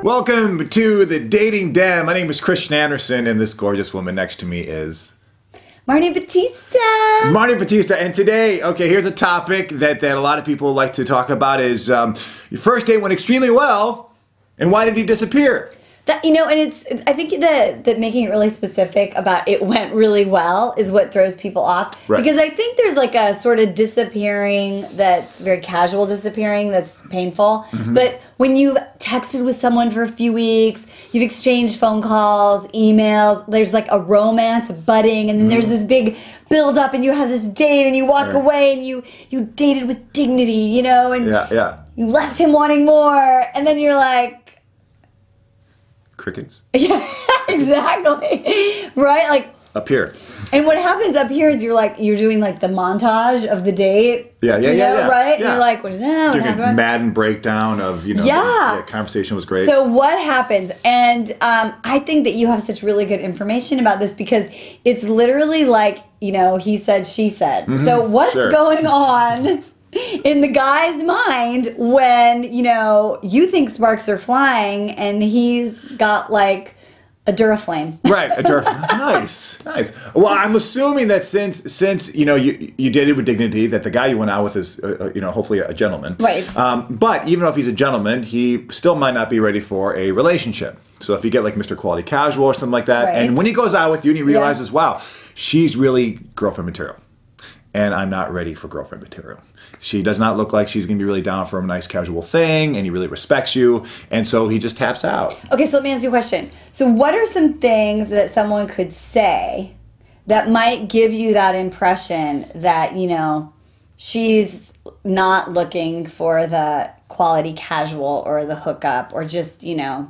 Welcome to the Dating Den. My name is Christian Anderson, and this gorgeous woman next to me is Marnie Batista. Marnie Batista. And today, okay, here's a topic that a lot of people like to talk about is your first date went extremely well, and why did he disappear? That, and I think that making it really specific about it went really well is what throws people off. Right. Because I think there's like a sort of disappearing that's very casual disappearing that's painful. Mm-hmm. But when you've texted with someone for a few weeks, you've exchanged phone calls, emails, there's like a romance, a budding, and then there's this big build up and you have this date and you walk away and you dated with dignity, and you left him wanting more, and then you're like, crickets. Yeah, exactly. Right? Like up here. And what happens up here is you're doing like the montage of the date. Yeah. Right? Yeah. And you're like, what is that? What happened? Madden breakdown of, the conversation was great. So what happens? And I think that you have such really good information about this because it's literally like, he said, she said. Mm-hmm. So what's going on in the guy's mind when, you think sparks are flying and he's got like a Duraflame. Right, a Duraflame. Nice. Well, I'm assuming that since you dated with dignity, that the guy you went out with is, hopefully a gentleman. Right. But even if he's a gentleman, he still might not be ready for a relationship. So if you get like Mr. Quality Casual or something like that, and when he goes out with you and he realizes, wow, she's really girlfriend material. And I'm not ready for girlfriend material. She does not look like she's going to be really down for a nice casual thing, and he really respects you, and so he just taps out. Okay, so let me ask you a question. So what are some things that someone could say that might give you that impression that, she's not looking for the quality casual or the hookup or just, a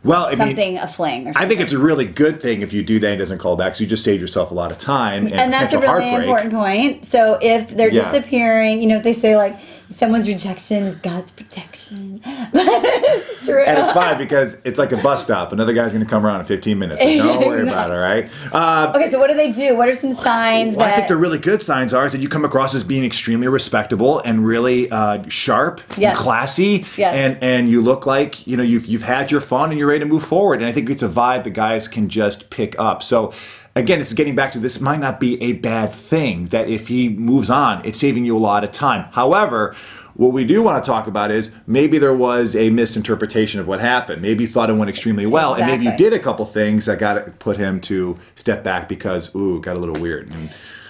fling or something. I think it's a really good thing if you do that and it doesn't call back, so you just save yourself a lot of time and that's a really important point. So if they're disappearing, they say like someone's rejection is God's protection. It's true. And it's fine because it's like a bus stop. Another guy's going to come around in 15 minutes. So don't worry about it, all right? Okay, so what do they do? What are some signs I think the really good signs are is that you come across as being extremely respectable and really sharp and classy. Yes. And you look like, you've had your fun and you're ready to move forward. And I think it's a vibe the guys can just pick up. So again, this is getting back to this might not be a bad thing, that if he moves on, it's saving you a lot of time. However, what we do want to talk about is maybe there was a misinterpretation of what happened. Maybe you thought it went extremely well, and maybe you did a couple things that got to put him to step back because, it got a little weird.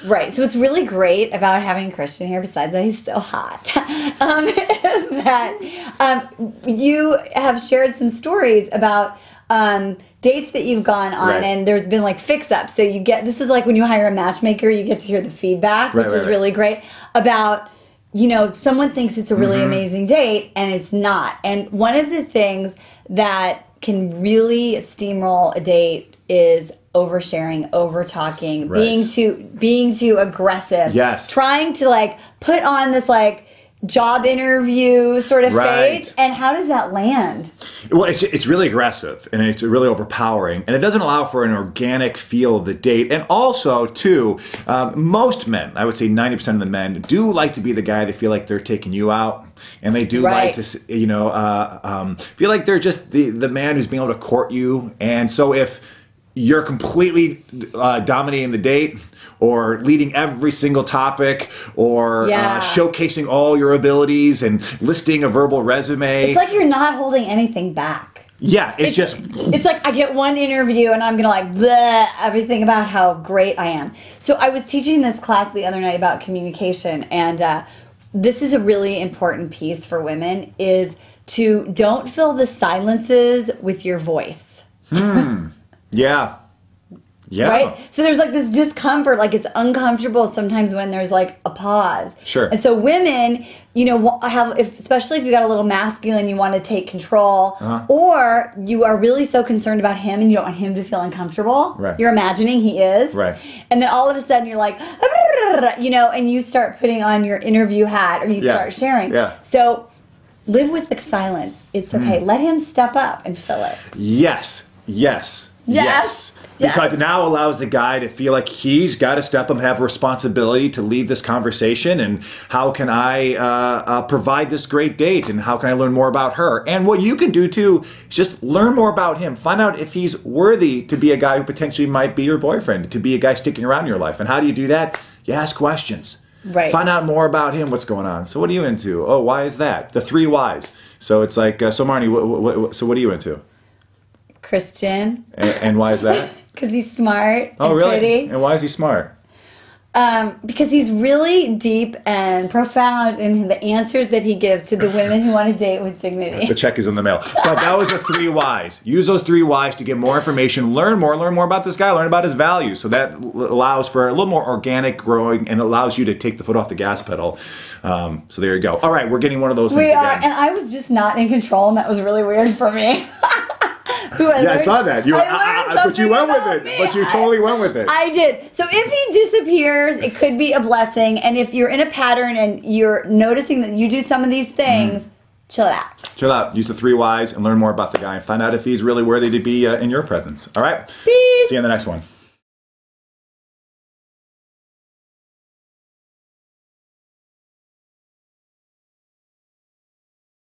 Right. So what's really great about having Christian here, besides that he's so hot, is that you have shared some stories about dates that you've gone on, and there's been like fix-ups. So this is like when you hire a matchmaker, you get to hear the feedback, which is really great about, someone thinks it's a really amazing date and it's not. And one of the things that can really steamroll a date is oversharing, over-talking, being too aggressive. Yes. Trying to like put on this like job interview sort of face, and how does that land? Well, it's really aggressive and it's really overpowering, and it doesn't allow for an organic feel of the date. And also, too, most men, I would say 90% of the men, do like to be the guy they feel like they're taking you out, and they do like to, feel like they're just the man who's being able to court you. And so if you're completely dominating the date, or leading every single topic, or showcasing all your abilities and listing a verbal resume. It's like you're not holding anything back. Yeah, it's like I get one interview and I'm going to like bleh, everything about how great I am. So I was teaching this class the other night about communication, and this is a really important piece for women, is to don't fill the silences with your voice. Yeah. Right? So there's like this discomfort, like it's uncomfortable sometimes when there's like a pause. Sure. And so women, especially if you got a little masculine, you want to take control, or you are really so concerned about him and you don't want him to feel uncomfortable. Right. You're imagining he is. Right. And then all of a sudden you're like, and you start putting on your interview hat, or you start sharing. Yeah. So live with the silence. It's okay. Let him step up and fill it. Yes. Yes. Because it now allows the guy to feel like he's got to step up and have a responsibility to lead this conversation. And how can I provide this great date? And how can I learn more about her? And what you can do too is just learn more about him. Find out if he's worthy to be a guy who potentially might be your boyfriend, to be a guy sticking around in your life. And how do you do that? You ask questions. Right. Find out more about him, what's going on. So what are you into? Oh, why is that? The 3 whys. So it's like, so Marnie, so what are you into? Christian. And why is that? Because he's smart Oh, and really? pretty. And why is he smart? Because he's really deep and profound in the answers that he gives to the women who want to date with dignity. The check is in the mail. But that was the 3 whys. Use those 3 whys to get more information, learn more about this guy, learn about his values. So that allows for a little more organic growing and allows you to take the foot off the gas pedal. So there you go. All right, we're getting one of those things We are, again. and I was just not in control, and that was really weird for me. I saw that. But you went with it. But you totally went with it. I did. So if he disappears, it could be a blessing. And if you're in a pattern and you're noticing that you do some of these things, chill out. Chill out. Use the 3 whys and learn more about the guy and find out if he's really worthy to be in your presence. All right? Peace. See you in the next one.